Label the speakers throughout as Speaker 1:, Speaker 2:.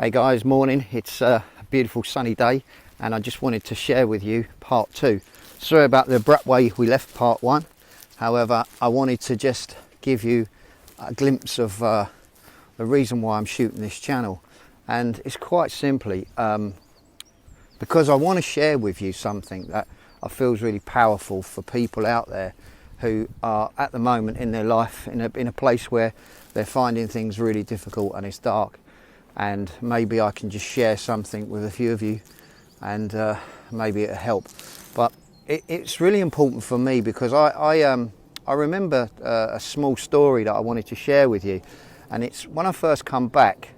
Speaker 1: Hey guys, morning. It's a beautiful sunny day and I just wanted to share with you part 2. Sorry about the abrupt way we left part 1. However, I wanted to just give you a glimpse of the reason why I'm shooting this channel. And it's quite simply because I want to share with you something that I feel is really powerful for people out there who are at the moment in their life in a place where they're finding things really difficult and it's dark. And maybe I can just share something with a few of you and maybe it'll help. But it's really important for me because I remember a small story that I wanted to share with you, and it's when I first come back,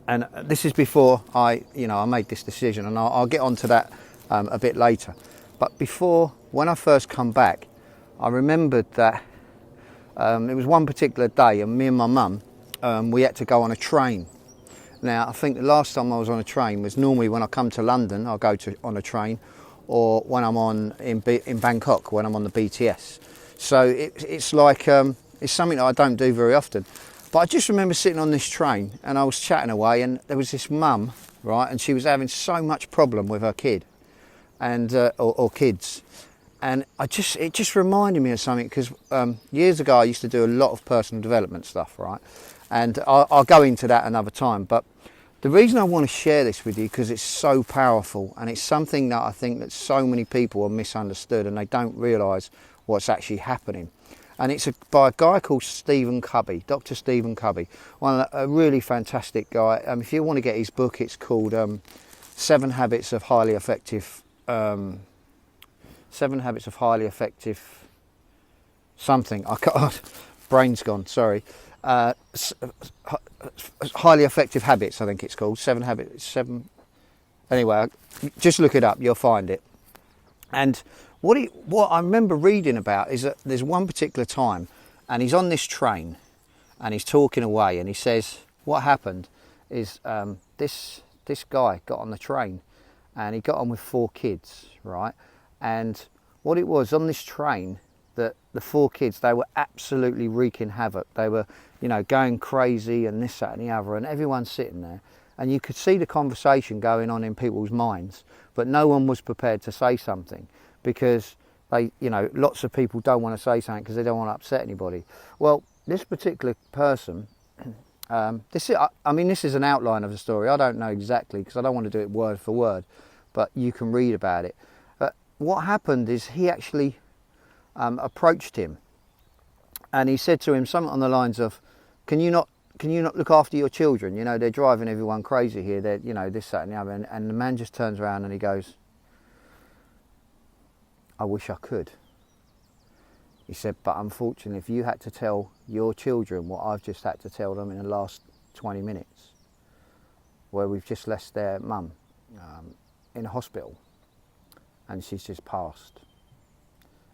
Speaker 1: and this is before I made this decision, and I'll get onto that a bit later. But before, when I first come back, I remembered that it was one particular day and me and my mum, we had to go on a train. Now, I think the last time I was on a train was normally when I come to London, I'll go on a train, or when I'm in Bangkok, when I'm on the BTS. So it's like, it's something that I don't do very often. But I just remember sitting on this train and I was chatting away, and there was this mum, right, and she was having so much problem with her kid, and or kids. And it just reminded me of something, because years ago I used to do a lot of personal development stuff, right? And I'll go into that another time. But the reason I want to share this with you, because it's so powerful, and it's something that I think that so many people are misunderstood and they don't realise what's actually happening. And it's by a guy called Stephen Covey, Dr. Stephen Covey, a really fantastic guy. If you want to get his book, it's called 7 Habits of Highly Effective. 7 Habits of Highly Effective something. I can't. Brain's gone. Sorry. Highly Effective Habits, I think it's called. 7 Habits. 7. Anyway, just look it up. You'll find it. And what I remember reading about is that there's one particular time, and he's on this train, and he's talking away, and he says what happened is this guy got on the train, and he got on with 4 kids, right? And what it was on this train, that the 4 kids, they were absolutely wreaking havoc. They were, going crazy and this, that and the other, and everyone's sitting there. And you could see the conversation going on in people's minds, but no one was prepared to say something because lots of people don't want to say something because they don't want to upset anybody. Well, this particular person, this is an outline of the story. I don't know exactly because I don't want to do it word for word, but you can read about it. What happened is he actually approached him, and he said to him something on the lines of, can you not look after your children? They're driving everyone crazy here. They're, this, that and the other. And the man just turns around and he goes, I wish I could. He said, but unfortunately, if you had to tell your children what I've just had to tell them in the last 20 minutes, where we've just left their mum in a hospital, and she's just passed,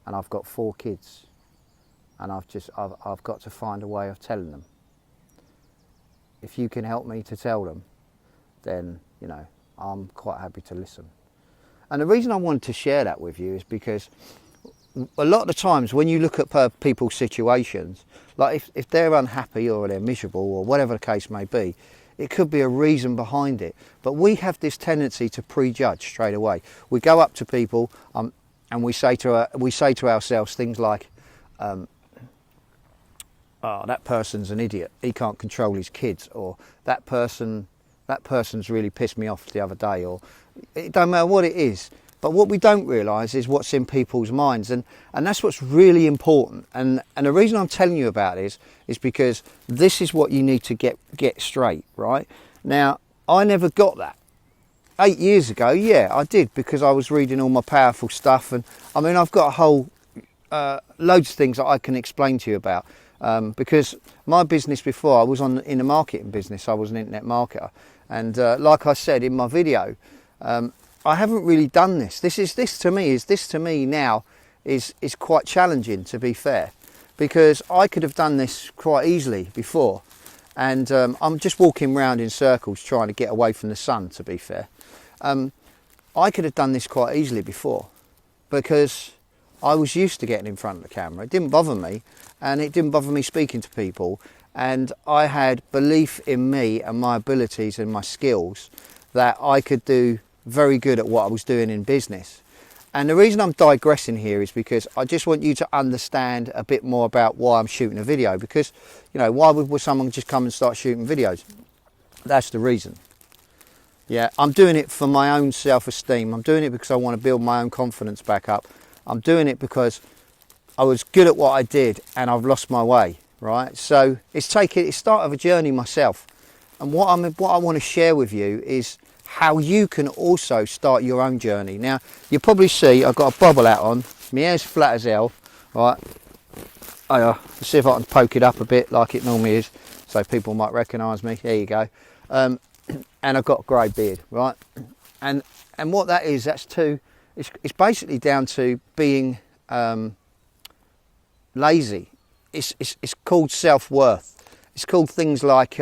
Speaker 1: and I've got 4 kids, and I've got to find a way of telling them. If you can help me to tell them, then I'm quite happy to listen. And the reason I wanted to share that with you is because a lot of the times when you look at people's situations, like if they're unhappy or they're miserable or whatever the case may be, it could be a reason behind it. But we have this tendency to prejudge straight away. We go up to people and we say to ourselves things like, oh, that person's an idiot. He can't control his kids. Or that person's really pissed me off the other day. Or it don't matter what it is. But what we don't realise is what's in people's minds. And that's what's really important. And the reason I'm telling you about this is because this is what you need to get straight, right? Now, I never got that. 8 years ago, yeah, I did, because I was reading all my powerful stuff. And I've got a whole loads of things that I can explain to you about. Because my business before, I was in the marketing business. I was an internet marketer. And like I said in my video, I haven't really done this. This to me now is quite challenging, to be fair, because I could have done this quite easily before, and I'm just walking around in circles trying to get away from the sun, to be fair. I could have done this quite easily before because I was used to getting in front of the camera. It didn't bother me, and it didn't bother me speaking to people, and I had belief in me and my abilities and my skills that I could do very good at what I was doing in business. And the reason I'm digressing here is because I just want you to understand a bit more about why I'm shooting a video. Because, you know, why would someone just come and start shooting videos? That's the reason. Yeah, I'm doing it for my own self-esteem. I'm doing it because I want to build my own confidence back up. I'm doing it because I was good at what I did and I've lost my way, right? So it's start of a journey myself. And what I want to share with you is how you can also start your own journey. Now, you probably see I've got a bobble hat on. My hair's flat as hell, right? Let's see if I can poke it up a bit like it normally is, so people might recognise me. There you go. And I've got a grey beard, right? And what that is, it's basically down to being lazy. It's called self-worth. It's called things like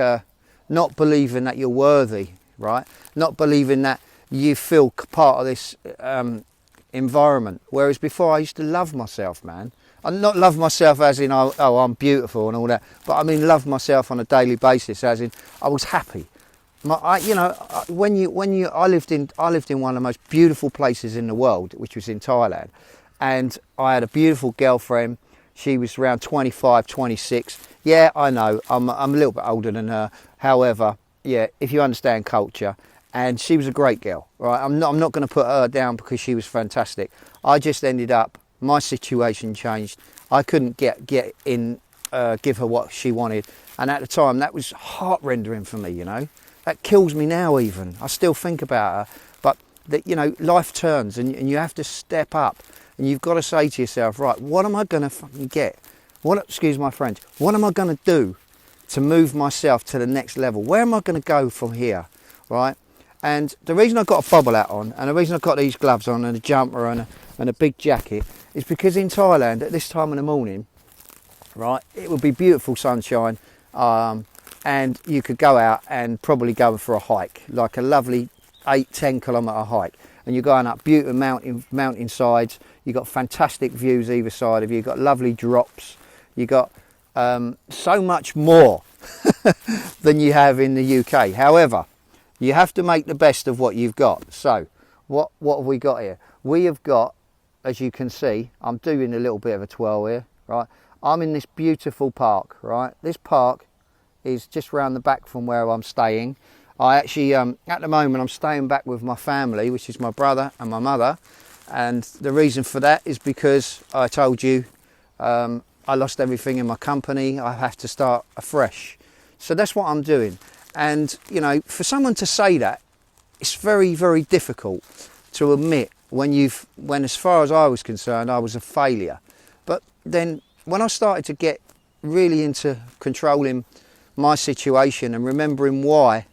Speaker 1: not believing that you're worthy, right? Not believing that you feel part of this environment. Whereas before I used to love myself, man. I not love myself as in, oh, I'm beautiful and all that, but I mean love myself on a daily basis as in I was happy. I lived in one of the most beautiful places in the world, which was in Thailand, and I had a beautiful girlfriend. She was around 25, 26. Yeah, I know, I'm a little bit older than her. However, yeah, if you understand culture, and she was a great girl, right? I'm not going to put her down because she was fantastic. I just ended up, my situation changed. I couldn't get in, give her what she wanted, and at the time that was heart rendering for me. You know, that kills me now. Even I still think about her. But that, you know, life turns, and you have to step up, and you've got to say to yourself, right, what am I going to fucking get? Excuse my French. What am I going to do to move myself to the next level? Where am I going to go from here, right? And the reason I've got a bobble hat on, and the reason I've got these gloves on and a jumper and a big jacket, is because in Thailand at this time in the morning, right, it would be beautiful sunshine, and you could go out and probably go for a hike, like a lovely 8-10 kilometre hike, and you're going up beautiful mountainsides. You've got fantastic views either side of you. You've got lovely drops. You've got so much more than you have in the UK. However, you have to make the best of what you've got. So what have we got here? We have got, as you can see, I'm doing a little bit of a twirl here, right? I'm in this beautiful park, right? This park is just round the back from where I'm staying. I actually, at the moment, I'm staying back with my family, which is my brother and my mother. And the reason for that is because I told you, I lost everything in my company. I have to start afresh. So that's what I'm doing. And, you know, for someone to say that, it's very, very difficult to admit when as far as I was concerned, I was a failure. But then when I started to get really into controlling my situation and remembering why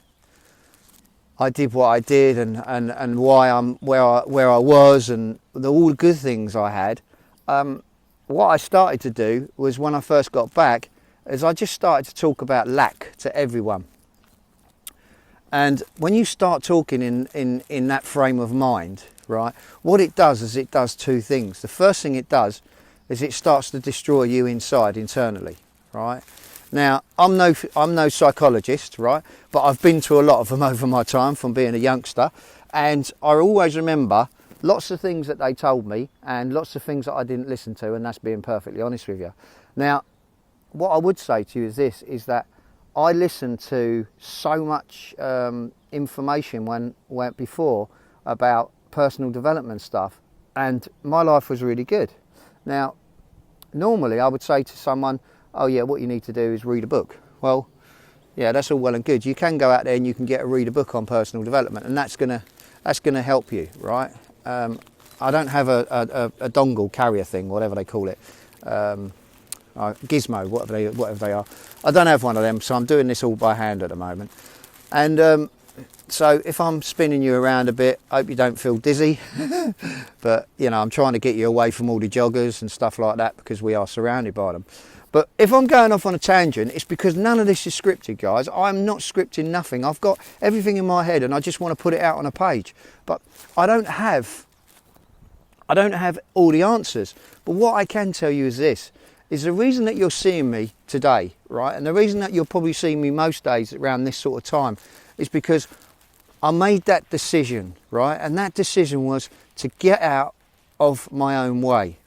Speaker 1: I did what I did and why I'm where I was and all the good things I had, what I started to do was, when I first got back, is I just started to talk about lack to everyone. And when you start talking in that frame of mind, right, what it does is it does two things. The first thing it does is it starts to destroy you internally, right? Now, I'm no psychologist, right, but I've been to a lot of them over my time from being a youngster, and I always remember lots of things that they told me and lots of things that I didn't listen to, and that's being perfectly honest with you. Now, what I would say to you is this, is that I listened to so much information when before about personal development stuff, and my life was really good. Now, normally I would say to someone, oh yeah, what you need to do is read a book. Well, yeah, that's all well and good. You can go out there and you can read a book on personal development, and that's gonna help you, right? I don't have a dongle carrier thing, whatever they call it. Gizmo, whatever they are. I don't have one of them, so I'm doing this all by hand at the moment. And so if I'm spinning you around a bit, I hope you don't feel dizzy. But, you know, I'm trying to get you away from all the joggers and stuff like that, because we are surrounded by them. But if I'm going off on a tangent, it's because none of this is scripted, guys. I'm not scripting nothing. I've got everything in my head and I just want to put it out on a page. But I don't have all the answers. But what I can tell you is this, is the reason that you're seeing me today, right? And the reason that you're probably seeing me most days around this sort of time is because I made that decision, right? And that decision was to get out of my own way.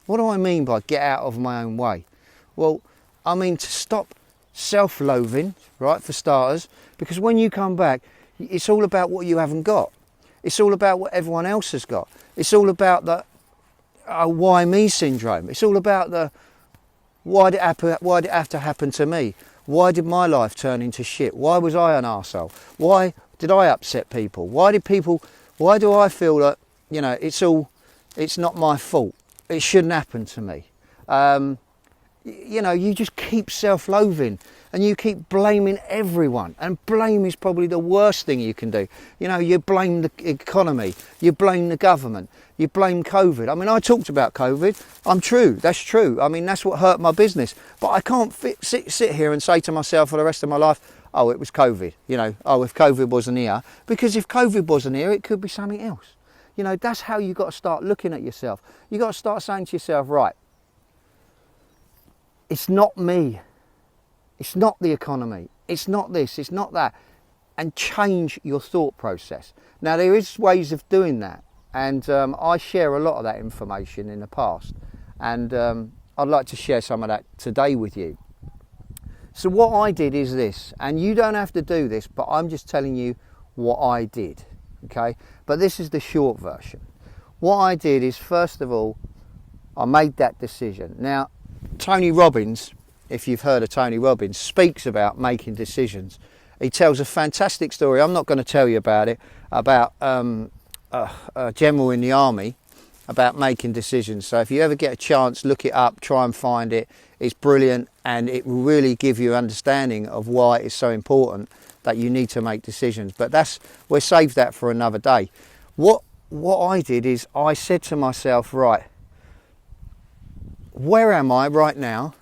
Speaker 1: What do I mean by get out of my own way? Well, I mean to stop self-loathing, right, for starters, because when you come back, it's all about what you haven't got. It's all about what everyone else has got. It's all about the why me syndrome. It's all about the why did it have to happen to me? Why did my life turn into shit? Why was I an arsehole? Why did I upset people? Why do I feel that, you know, it's not my fault? It shouldn't happen to me. You know, you just keep self-loathing and you keep blaming everyone, and blame is probably the worst thing you can do. You know, you blame the economy, you blame the government, you blame COVID. I mean, I talked about COVID. That's true. I mean, that's what hurt my business. But I can't sit here and say to myself for the rest of my life, oh, it was COVID. You know, oh, if COVID wasn't here. Because if COVID wasn't here, it could be something else. You know, that's how you got to start looking at yourself. You got to start saying to yourself, right, it's not me. It's not the economy. It's not this. It's not that. And change your thought process. Now, there is ways of doing that. And I share a lot of that information in the past. And I'd like to share some of that today with you. So what I did is this. And you don't have to do this, but I'm just telling you what I did. Okay? But this is the short version. What I did is, first of all, I made that decision. Now, Tony Robbins, if you've heard of Tony Robbins, speaks about making decisions. He tells a fantastic story. I'm not going to tell you about it, about a general in the army, about making decisions. So if you ever get a chance, look it up, try and find it. It's brilliant, and it will really give you understanding of why it's so important that you need to make decisions. But we'll save that for another day. What I did is I said to myself, right, where am I right now?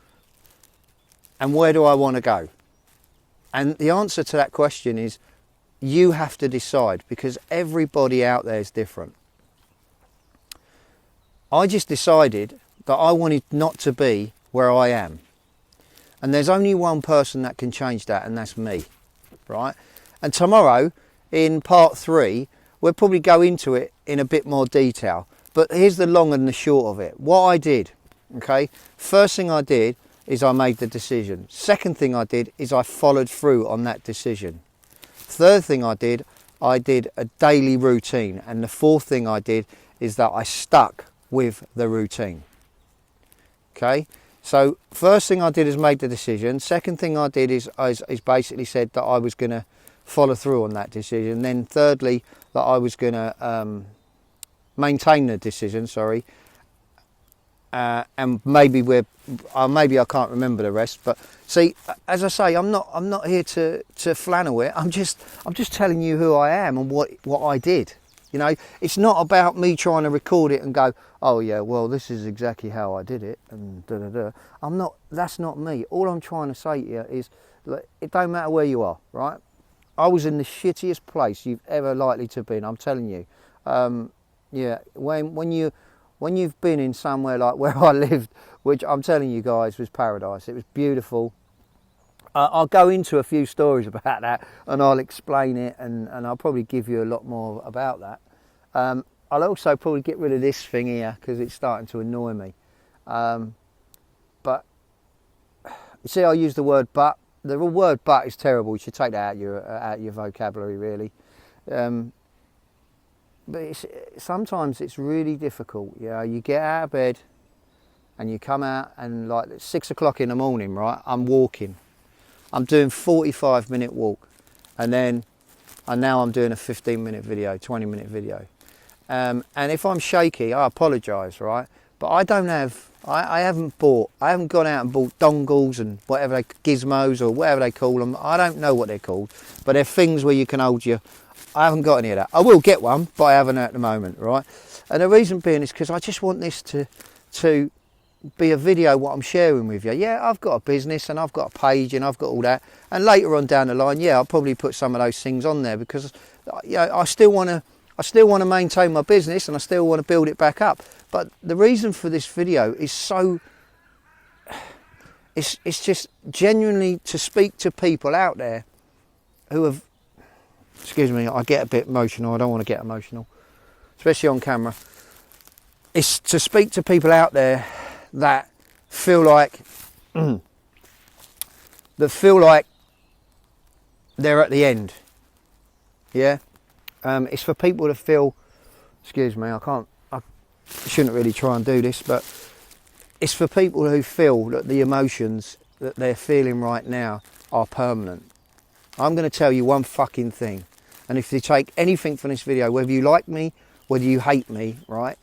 Speaker 1: And where do I want to go? And the answer to that question is you have to decide, because everybody out there is different. I just decided that I wanted not to be where I am. And there's only one person that can change that, and that's me, right? And tomorrow, in part 3, we'll probably go into it in a bit more detail. But here's the long and the short of it. What I did, okay, first thing I did is I made the decision. Second thing I did is I followed through on that decision. Third thing I did a daily routine. And the fourth thing I did is that I stuck with the routine. Okay, so first thing I did is made the decision. Second thing I did is basically said that I was going to follow through on that decision. Then thirdly, that I was going to maintain the decision, and maybe I can't remember the rest. But see, as I say, I'm not here to flannel it. I'm just telling you who I am and what I did. You know, it's not about me trying to record it and go, oh yeah, well, this is exactly how I did it, and da da da. That's not me. All I'm trying to say to you is, look, it don't matter where you are, right? I was in the shittiest place you've ever likely to be in. I'm telling you. Yeah, when you've been in somewhere like where I lived, which I'm telling you guys was paradise. It was beautiful. I'll go into a few stories about that, and I'll explain it, and I'll probably give you a lot more about that. I'll also probably get rid of this thing here because it's starting to annoy me. But you see, I use the word "but." The word "but" is terrible. You should take that out of your vocabulary, really. But sometimes it's really difficult. You know, you get out of bed and you come out, and like 6 o'clock in the morning, right? I'm walking. I'm doing 45-minute walk, and now I'm doing a 15-minute video, 20-minute video. And if I'm shaky, I apologise, right? But I haven't gone out and bought dongles and whatever gizmos or whatever they call them. I don't know what they're called, but they're things where you can hold I haven't got any of that. I will get one, but I haven't at the moment, right? And the reason being is because I just want this to be a video what I'm sharing with you. Yeah, I've got a business and I've got a page and I've got all that. And later on down the line, yeah, I'll probably put some of those things on there because, you know, I still want to maintain my business and I still want to build it back up. But the reason for this video is so It's just genuinely to speak to people out there who have, excuse me, I get a bit emotional. I don't want to get emotional, especially on camera. It's to speak to people out there that feel like they're at the end. Yeah. It's for people to feel, excuse me, I shouldn't really try and do this, but it's for people who feel that the emotions that they're feeling right now are permanent. I'm going to tell you one fucking thing, and if you take anything from this video, whether you like me, whether you hate me, right,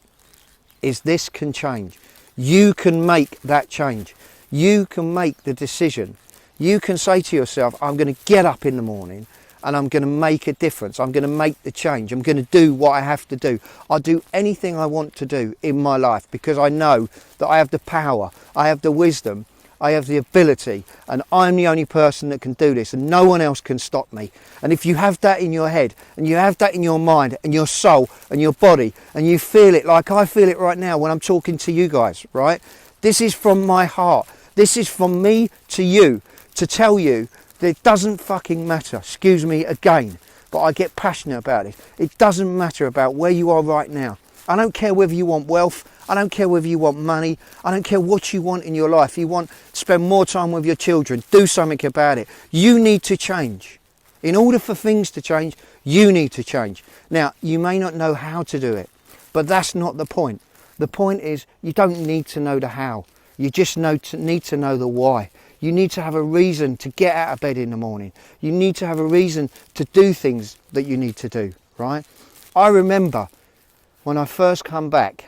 Speaker 1: is this can change. You can make that change. You can make the decision. You can say to yourself, I'm going to get up in the morning and I'm going to make a difference. I'm going to make the change. I'm going to do what I have to do. I'll do anything I want to do in my life because I know that I have the power, I have the wisdom, I have the ability, and I'm the only person that can do this, and no one else can stop me. And if you have that in your head, and you have that in your mind, and your soul, and your body, and you feel it like I feel it right now when I'm talking to you guys, right? This is from my heart. This is from me to you, to tell you that it doesn't fucking matter, excuse me again, but I get passionate about it. It doesn't matter about where you are right now. I don't care whether you want wealth, I don't care whether you want money, I don't care what you want in your life. You want to spend more time with your children, do something about it. You need to change. In order for things to change, you need to change. Now, you may not know how to do it, but that's not the point. The point is you don't need to know the how. You just need to know the why. You need to have a reason to get out of bed in the morning. You need to have a reason to do things that you need to do, right? I remember when I first come back,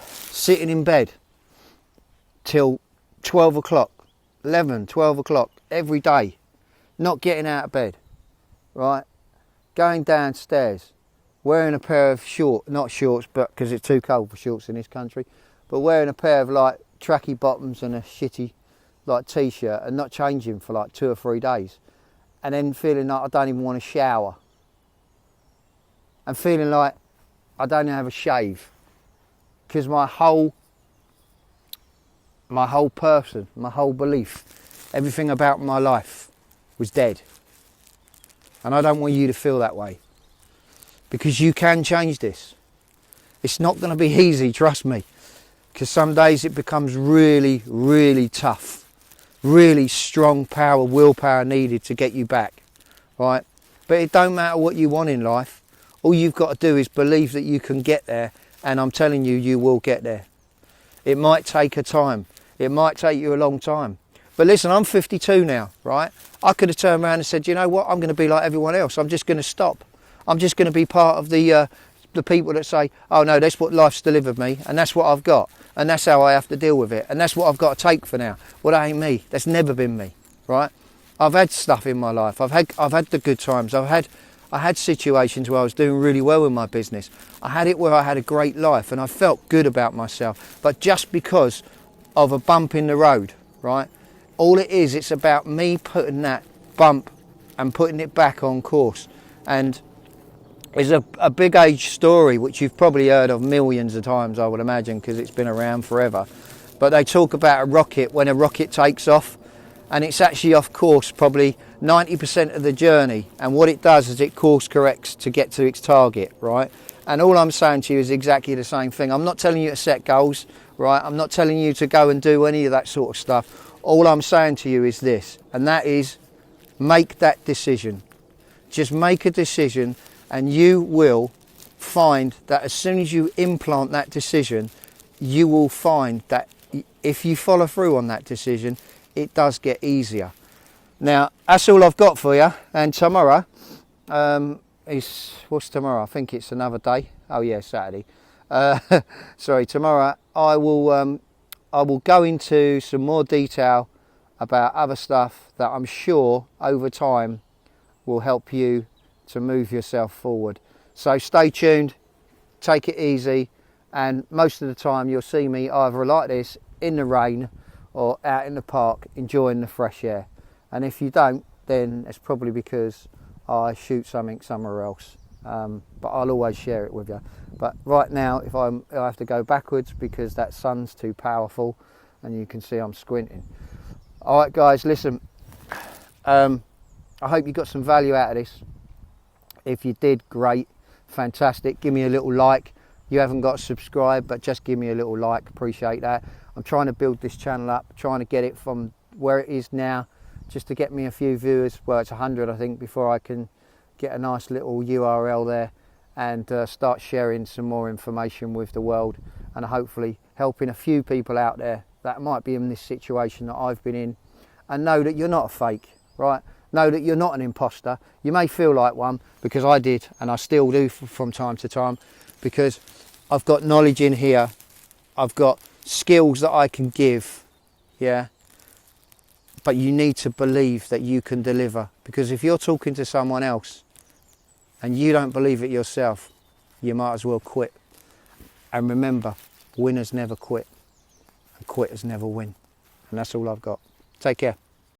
Speaker 1: sitting in bed till 12 o'clock, 11, 12 o'clock every day, not getting out of bed, right? Going downstairs, wearing a pair of not shorts, but because it's too cold for shorts in this country, but wearing a pair of like tracky bottoms and a shitty like t-shirt and not changing for like 2 or 3 days, and then feeling like I don't even want to shower, and feeling like I don't even have a shave, because my whole person, my whole belief, everything about my life was dead. And I don't want you to feel that way, because you can change this. It's not going to be easy, trust me, because some days it becomes really, really tough, really strong willpower needed to get you back, right? But it don't matter what you want in life. All you've got to do is believe that you can get there, and I'm telling you, you will get there. It might take a time. It might take you a long time. But listen, I'm 52 now, right? I could have turned around and said, you know what, I'm going to be like everyone else. I'm just going to stop. I'm just going to be part of the people that say, oh no, that's what life's delivered me, and that's what I've got, and that's how I have to deal with it, and that's what I've got to take for now. Well, that ain't me. That's never been me, right? I've had stuff in my life. I've had the good times. I had situations where I was doing really well in my business. I had it where I had a great life and I felt good about myself. But just because of a bump in the road, right? All it is, it's about me putting that bump and putting it back on course. And there's a big age story, which you've probably heard of millions of times, I would imagine, because it's been around forever. But they talk about a rocket, when a rocket takes off, and it's actually off course probably 90% of the journey, and what it does is it course corrects to get to its target, right? And all I'm saying to you is exactly the same thing. I'm not telling you to set goals, right? I'm not telling you to go and do any of that sort of stuff. All I'm saying to you is this, and that is make that decision. Just make a decision, and you will find that as soon as you implant that decision, you will find that if you follow through on that decision, it does get easier. Now, that's all I've got for you. And tomorrow what's tomorrow? I think it's another day. Oh yeah, Saturday. Sorry, tomorrow I will go into some more detail about other stuff that I'm sure over time will help you to move yourself forward. So stay tuned, take it easy, and most of the time you'll see me either like this in the rain or out in the park enjoying the fresh air. And if you don't, then it's probably because I shoot something somewhere else. but I'll always share it with you. But right now, I have to go backwards because that sun's too powerful, and you can see I'm squinting. All right, guys, listen. I hope you got some value out of this. If you did, great, fantastic. Give me a little like. You haven't got to subscribe, but just give me a little like. Appreciate that. I'm trying to build this channel up, trying to get it from where it is now, just to get me a few viewers. Well, it's 100, I think, before I can get a nice little URL there and start sharing some more information with the world, and hopefully helping a few people out there that might be in this situation that I've been in, and know that you're not a fake, right? Know that you're not an imposter. You may feel like one, because I did, and I still do from time to time, because I've got knowledge in here, I've got skills that I can give, yeah? But you need to believe that you can deliver, because if you're talking to someone else and you don't believe it yourself, you might as well quit. And remember, winners never quit and quitters never win. And that's all I've got. Take care.